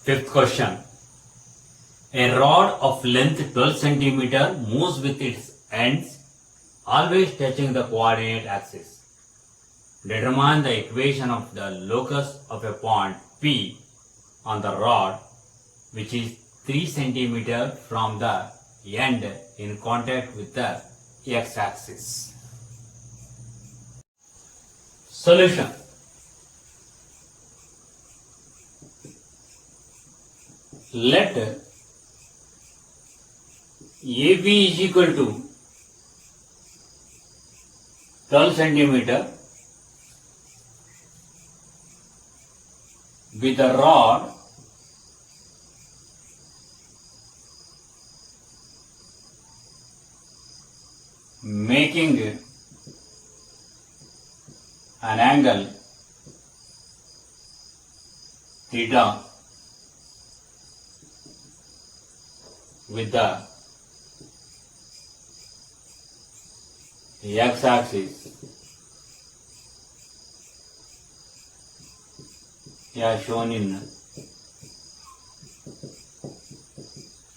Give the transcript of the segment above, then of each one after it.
Fifth question. A rod of length 12 centimeter moves with its ends always touching the coordinate axis. Determine the equation of the locus of a point P on the rod which is 3 centimeter from the end in contact with the x-axis. Solution. Let AB is equal to 12 centimeter with a rod making an angle theta with the x-axis as shown in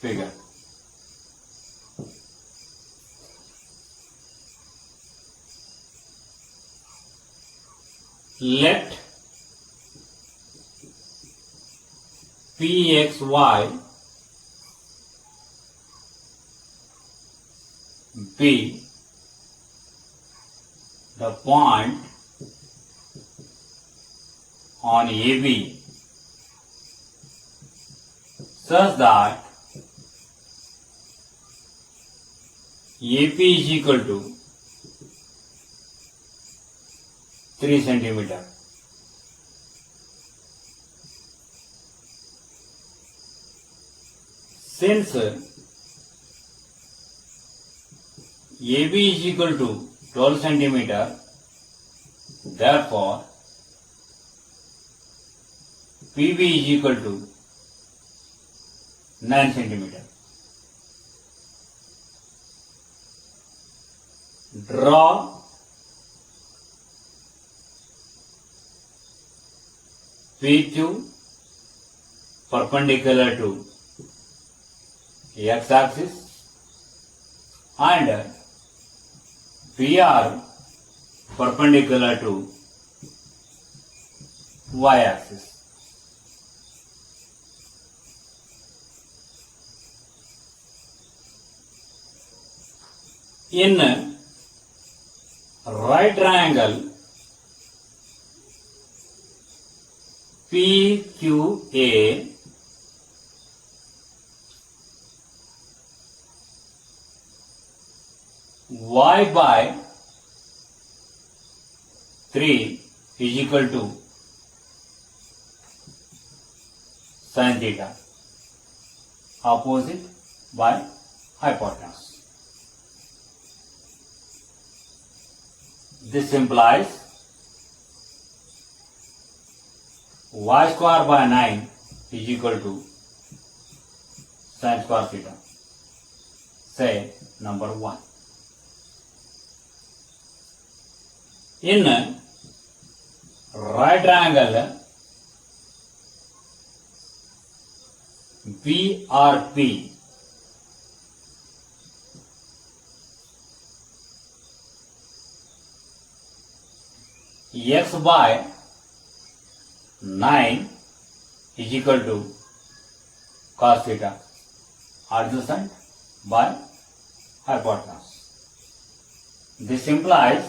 figure. Let Pxy be the point on AB such that AP is equal to 3 centimeter. Since AB is equal to 12 centimeter, therefore PB is equal to 9 centimeter. Draw PQ perpendicular to x-axis and PR perpendicular to y-axis. In right triangle PQA, y by 3 is equal to sin theta, opposite by hypotenuse. This implies y square by 9 is equal to sin square theta. Say number 1. In right triangle BRP, x by 9 is equal to cos theta adjacent by hypotenuse. This implies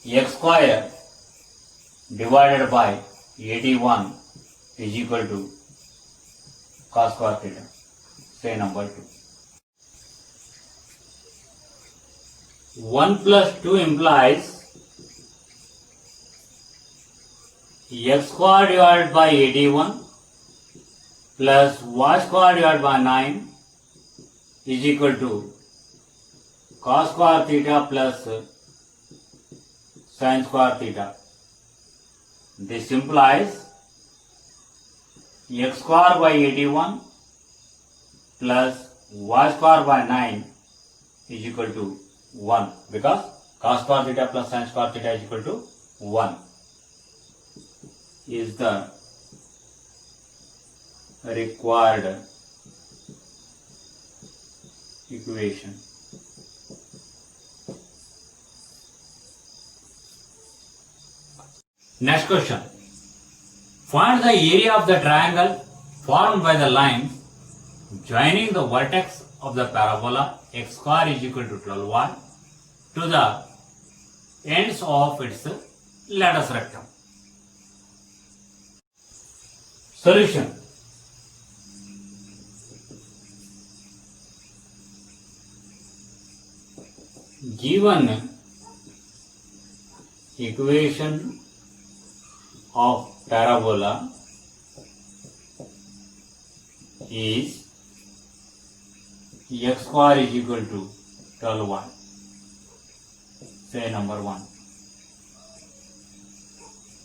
x square divided by 81 is equal to cos square theta. Say number 2. 1 plus 2 implies x square divided by 81 plus y square divided by 9 is equal to cos square theta plus sin square theta. This implies x square by 81 plus y square by 9 is equal to 1 because cos square theta plus sin square theta is equal to 1 is the required equation. Next question. Find the area of the triangle formed by the lines joining the vertex of the parabola x square is equal to 12y to the ends of its latus rectum. Solution. Given equation of parabola is x square is equal to 12y. Say number 1.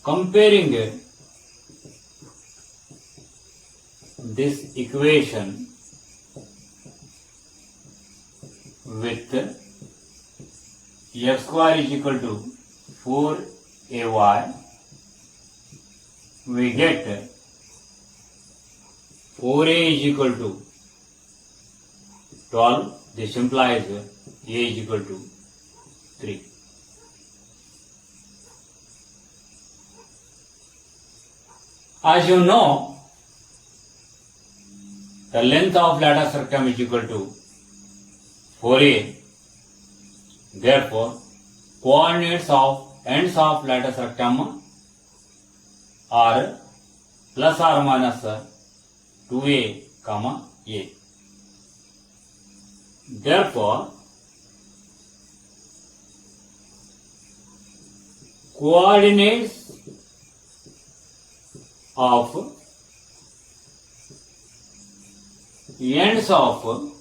Comparing this equation with x square is equal to 4ay, we get 4a is equal to 12. This implies a is equal to 3. As you know, the length of latus rectum is equal to 4a. Therefore, coordinates of ends of latus rectum are plus or minus 2a, a. Therefore, coordinates of ends of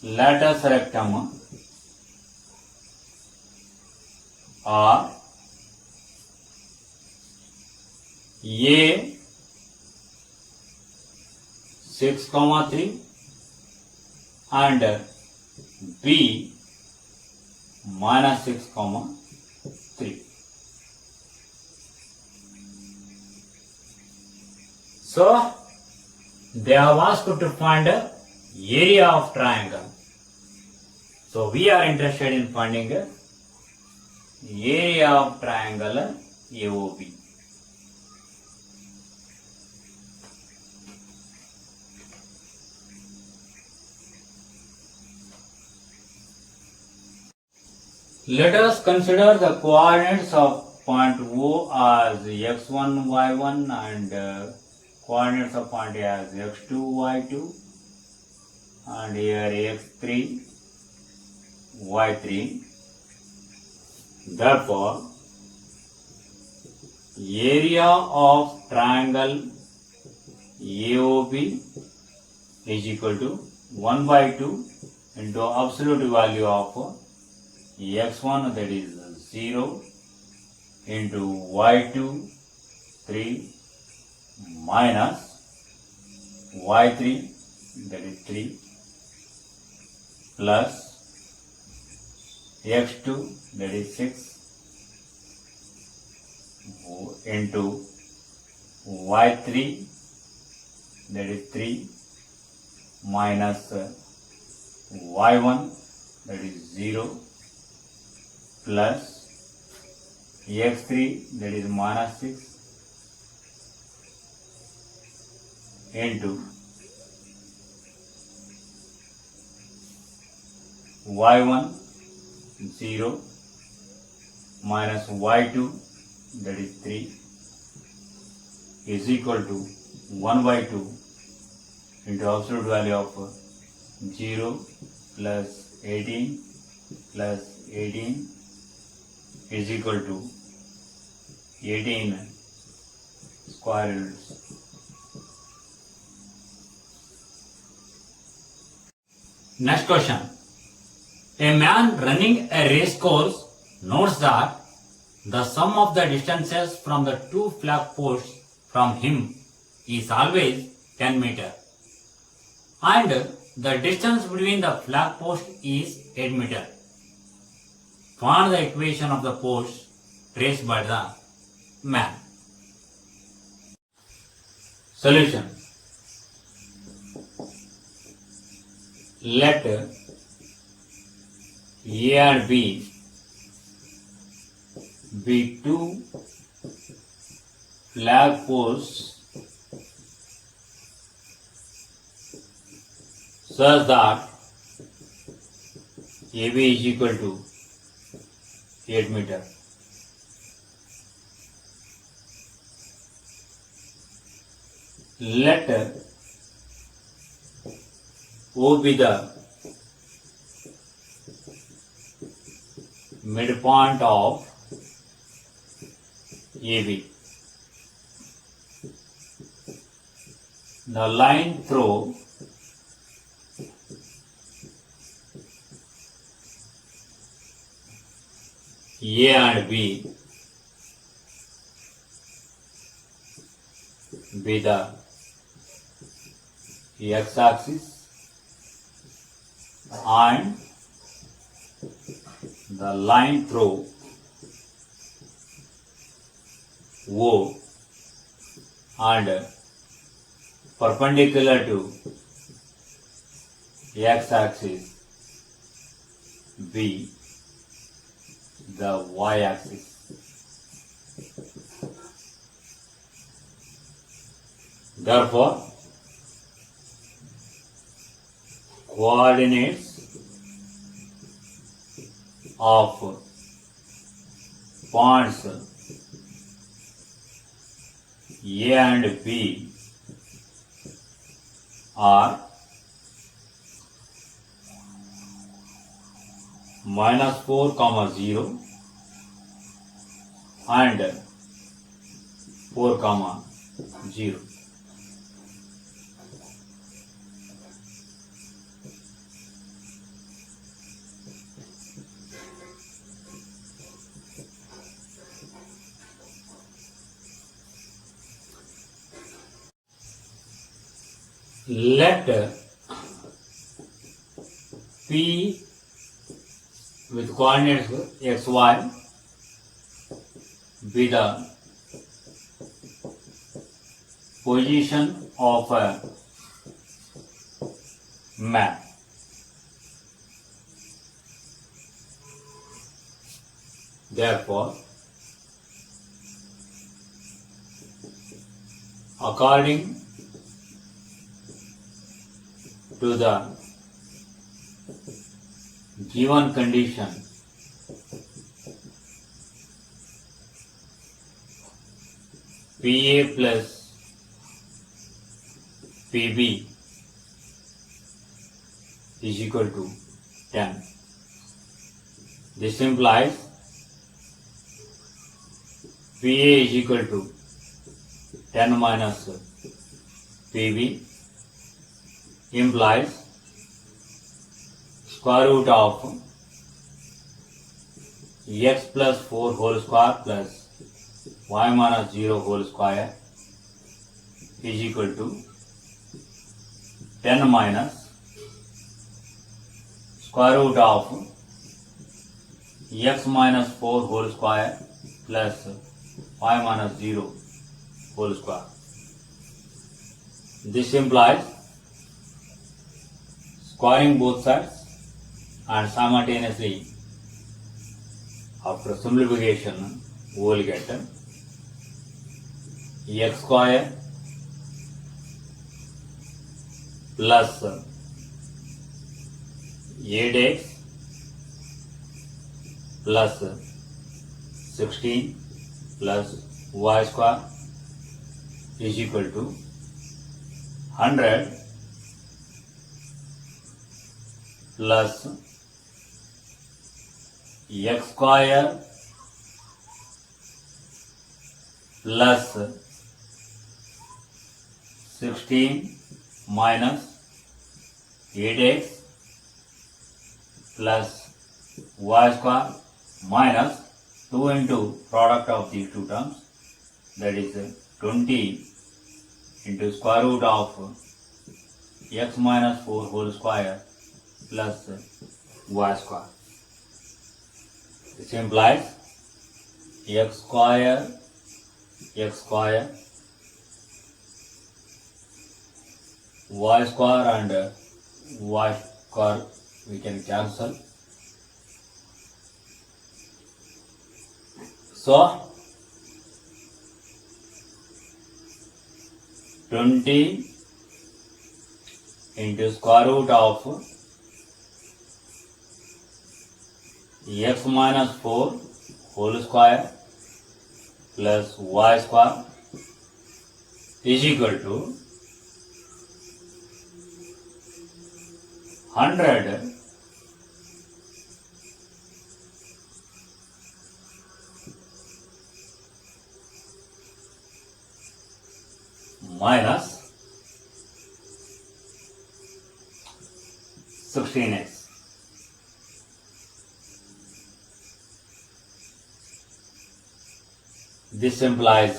latus rectum are a 6, 3 and b minus 6, 3. So they have asked to find area of triangle. So we are interested in finding area of triangle AOB. Let us consider the coordinates of point O as x1, y1 and coordinates of point A as x2, y2 and here x3, y3. Therefore, area of triangle AOB is equal to 1 by 2 into absolute value of x1, that is 0, into y2 3 minus y3, that is 3, plus x2, that is 6, into y3, that is 3, minus y1, that is 0, plus x3, that is minus 6, into y1 0 minus y2, that is 3, is equal to 1 by 2 into absolute value of 0 plus 18 plus 18 is equal to 18 square roots. Next question. A man running a race course notes that the sum of the distances from the two flag posts from him is always 10 meters and the distance between the flag post is 8 meters. Find the equation of the post traced by the man. Solution. Let A and B be two flag posts such that AB is equal to 8 meter. Let O be the midpoint of AB. The line through A and B be the x-axis and the line through O and perpendicular to x-axis be the y-axis. Therefore, coordinates of points A and B are -4, 0 and 4, 0. Let P with coordinates x, y be the position of a map. Therefore, according to the given condition, PA plus PB is equal to 10. This implies PA is equal to 10 minus PB implies square root of x plus 4 whole square plus y minus 0 whole square is equal to 10 minus square root of x minus 4 whole square plus y minus 0 whole square. This implies squaring both sides and simultaneously after simplification we will get x square plus 8x plus 16 plus y square is equal to 100 plus x square plus 16 minus 8x plus y square minus 2 into product of these two terms, that is 20 into square root of x minus 4 whole square plus y square. This implies x square x square, y square and y square we can cancel. So 20 into square root of x minus 4 whole square plus y square is equal to 100 minus 16x. This implies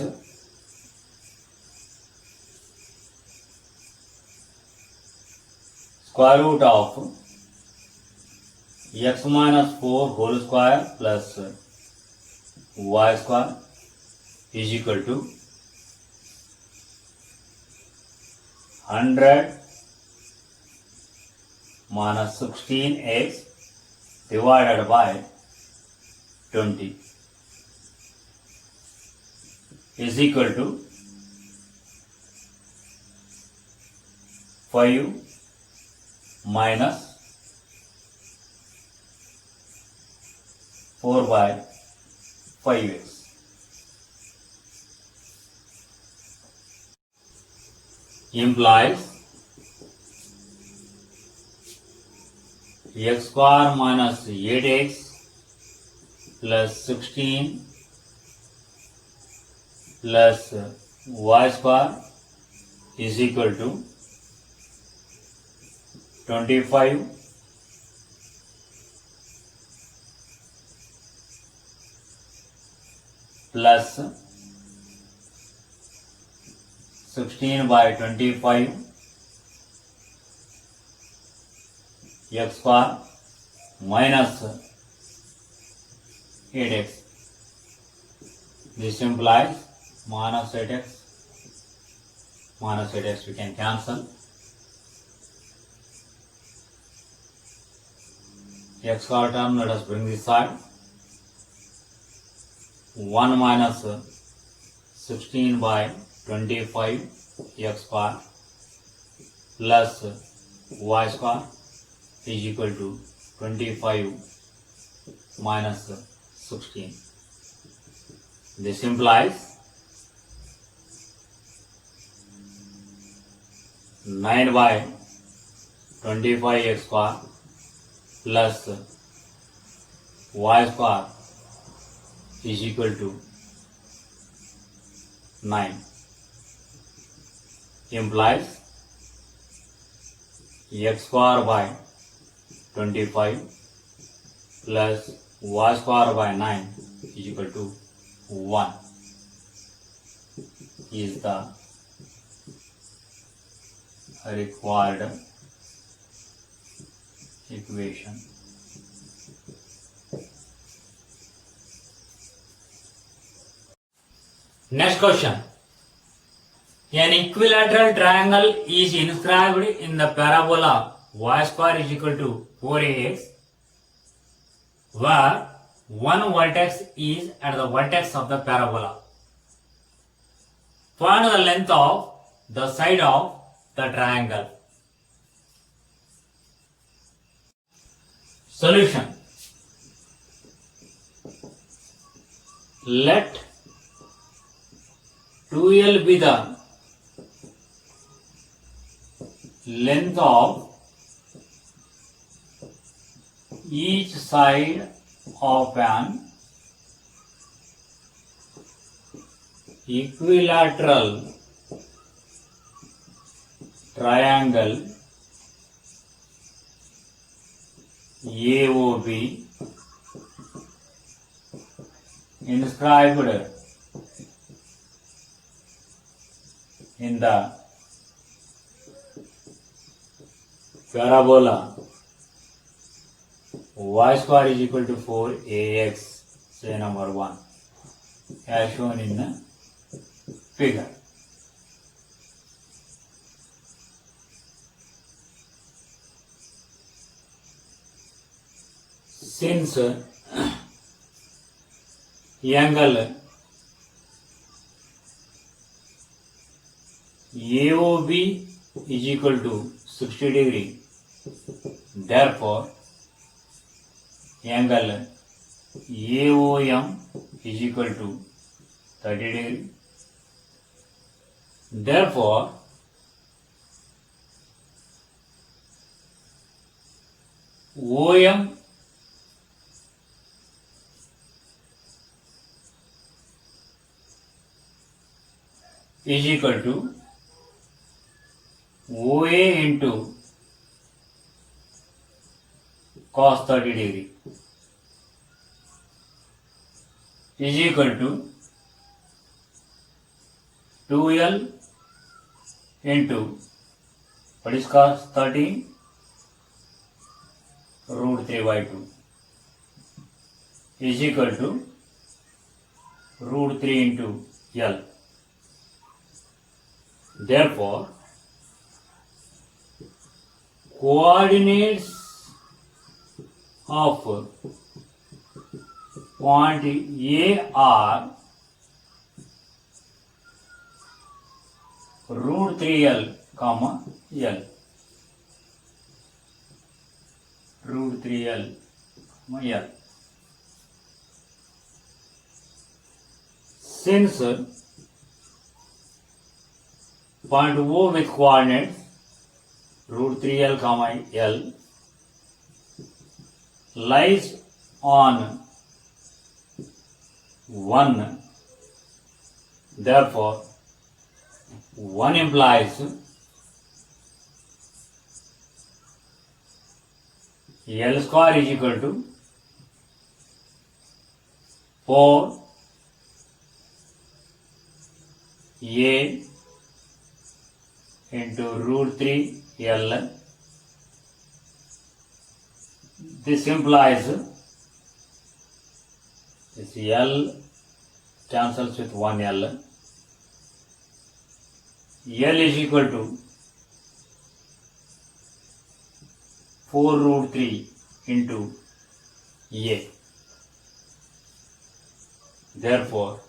square root of x minus 4 whole square plus y square is equal to 100 minus 16x divided by 20 is equal to 5 minus 4 by 5x. Implies x square minus 8x plus 16 plus y square is equal to 25 plus 16 by 25 x square minus 8x. This implies minus 8x. Minus 8x we can cancel. X square term, let us bring this side. 1 minus 16 by 25 x square plus y square is equal to 25 minus 16. This implies 9 by 25 x square plus y square is equal to 9. Implies x square by 25 plus y square by 9 is equal to 1 is the required equation. Next question. An equilateral triangle is inscribed in the parabola y square is equal to 4ax, where one vertex is at the vertex of the parabola. Find the length of the side of the triangle. Solution. Let 2l be the length of each side of an equilateral triangle AOB inscribed in the parabola y square is equal to 4ax, say number 1, as shown in figure. Since angle AOB is equal to 60 degree, therefore angle AOM is equal to 30 degree. Therefore OM is equal to OA into cos 30 degree is equal to 2L into what is cos 30 root 3 by 2 is equal to root 3 into L. Therefore, coordinates of point A are root 3L comma L. Root 3L comma L. Since point O with coordinates root 3L comma L lies on 1, therefore 1 implies L square is equal to 4 A into root 3 L. This implies this L cancels with 1 L. L is equal to 4 root 3 into A. Therefore,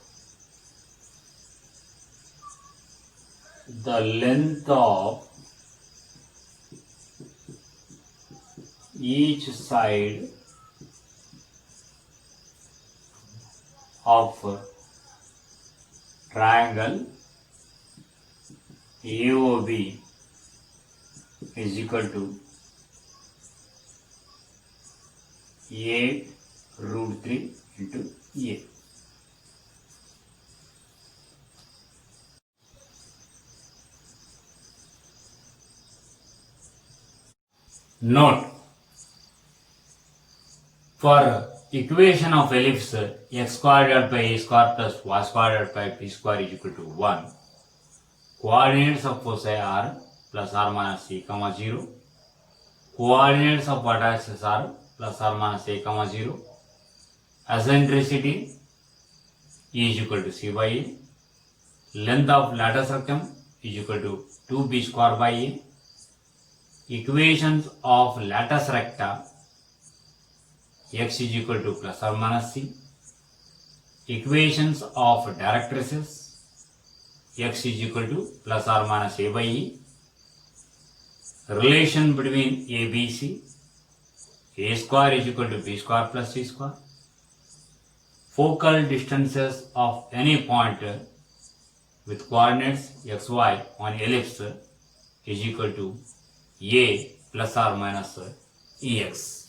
the length of each side of triangle AOB is equal to 8 root 3 into A. Note: for equation of ellipse x square divided by a square plus y square divided by b square is equal to 1, coordinates of foci are plus or minus c comma 0, coordinates of vertices are plus or minus a comma 0, eccentricity E is equal to c by a, length of lateral rectum is equal to 2b square by a, equations of latus recta x is equal to plus or minus c, equations of directrices x is equal to plus or minus a by e, relation between a, b, c, a square is equal to b square plus c square, focal distances of any point with coordinates x, y on ellipse is equal to a plus or minus ex.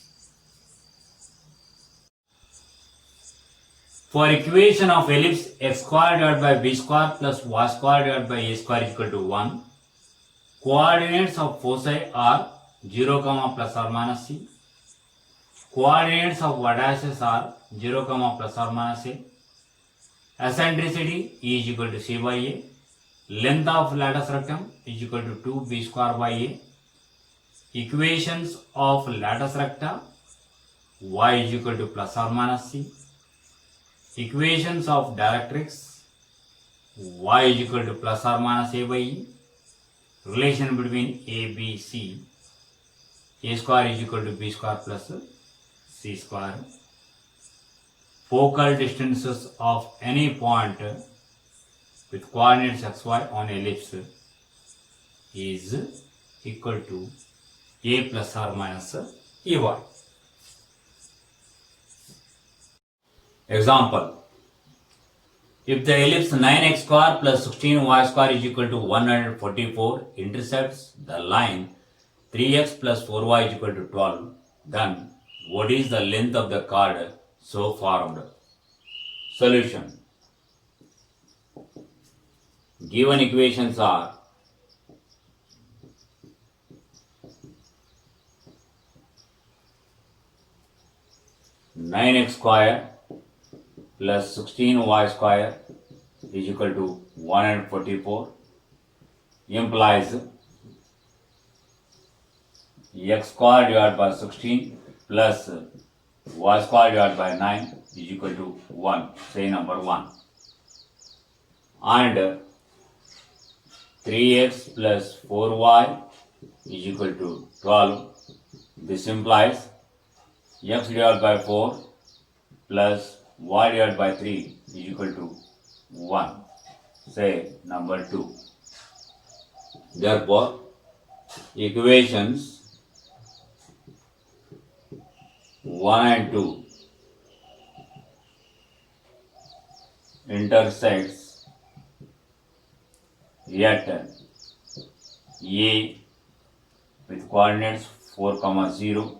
For equation of ellipse x square divided by b square plus y square divided by a square is equal to 1, coordinates of foci are 0, plus or minus c, coordinates of vertices are 0, plus or minus a, eccentricity E is equal to c by a, length of latus rectum is equal to 2b square by a, equations of latus recta y is equal to plus or minus c, equations of directrix y is equal to plus or minus a by e. Relation between a, b, c. A square is equal to b square plus c square. Focal distances of any point with coordinates xy on ellipse is equal to a plus or minus ey. Example: if the ellipse 9x square plus 16y square is equal to 144 intercepts the line 3x plus 4y is equal to 12, then what is the length of the chord so formed? Solution: given equations are 9x square plus 16y square is equal to 144, implies x square divided by 16 plus y square divided by 9 is equal to 1, say number 1. And 3x plus 4y is equal to 12. This implies x divided by 4 plus y divided by 3 is equal to 1, say number 2. Therefore, equations 1 and 2 intersects at A with coordinates 4, 0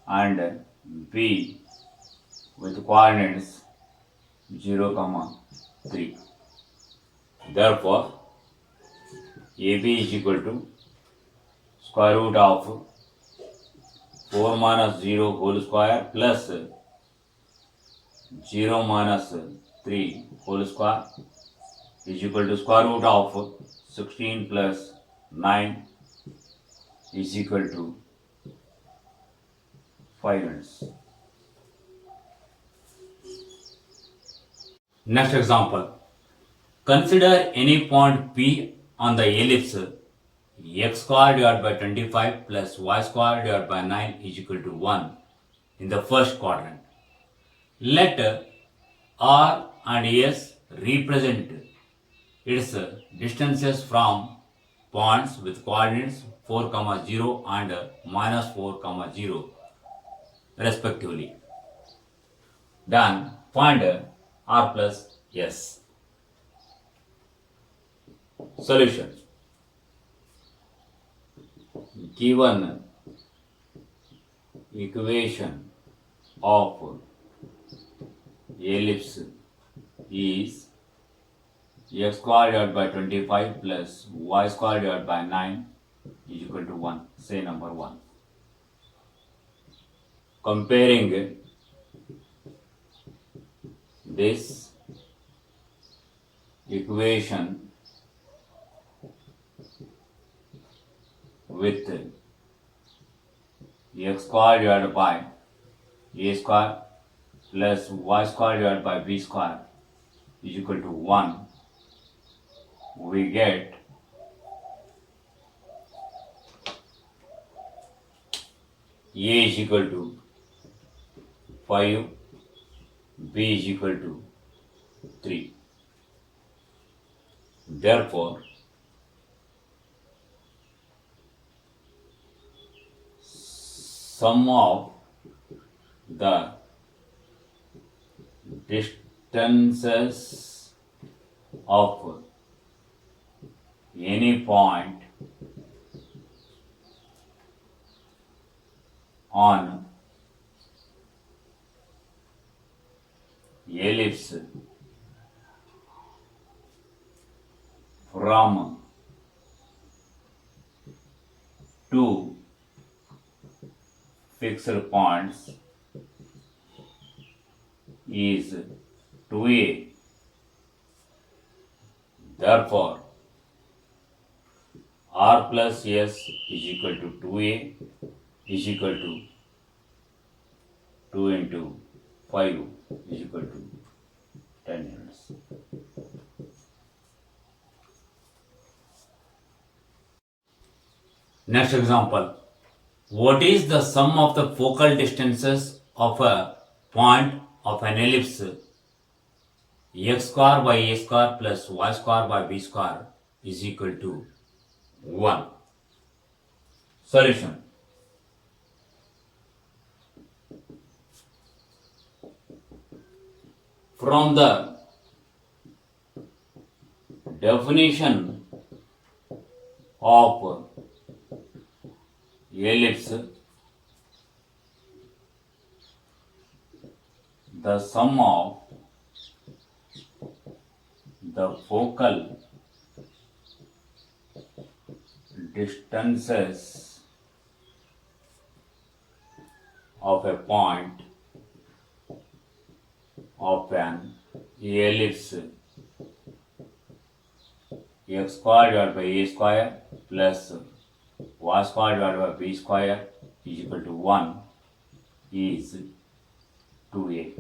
and B with coordinates 0, 3. Therefore, AB is equal to square root of 4 minus 0 whole square plus 0 minus 3 whole square is equal to square root of 16 plus 9 is equal to 5 units. Next example. Consider any point P on the ellipse x square divided by 25 plus y square divided by 9 is equal to 1 in the first quadrant. Let R and S represent its distances from points with coordinates 4, 0 and minus 4, 0 respectively. Then find R plus S. Solution: given equation of ellipse is x square divided by 25 plus y square divided by 9 is equal to 1, say number 1. Comparing this equation with x square divided by a square plus y square divided by b square is equal to 1, we get a is equal to 5, b is equal to 3. Therefore, sum of the distances of any point on ellipse from two fixed points is 2a. Therefore, R plus S is equal to 2a is equal to 2 into 5 is equal to 10 units. Next example. What is the sum of the focal distances of a point of an ellipse x square by a square plus y square by b square is equal to 1? Solution. From the definition of ellipse, the sum of the focal distances of a point of an ellipse x square divided by a square plus y square divided by b square is equal to 1 is 2a.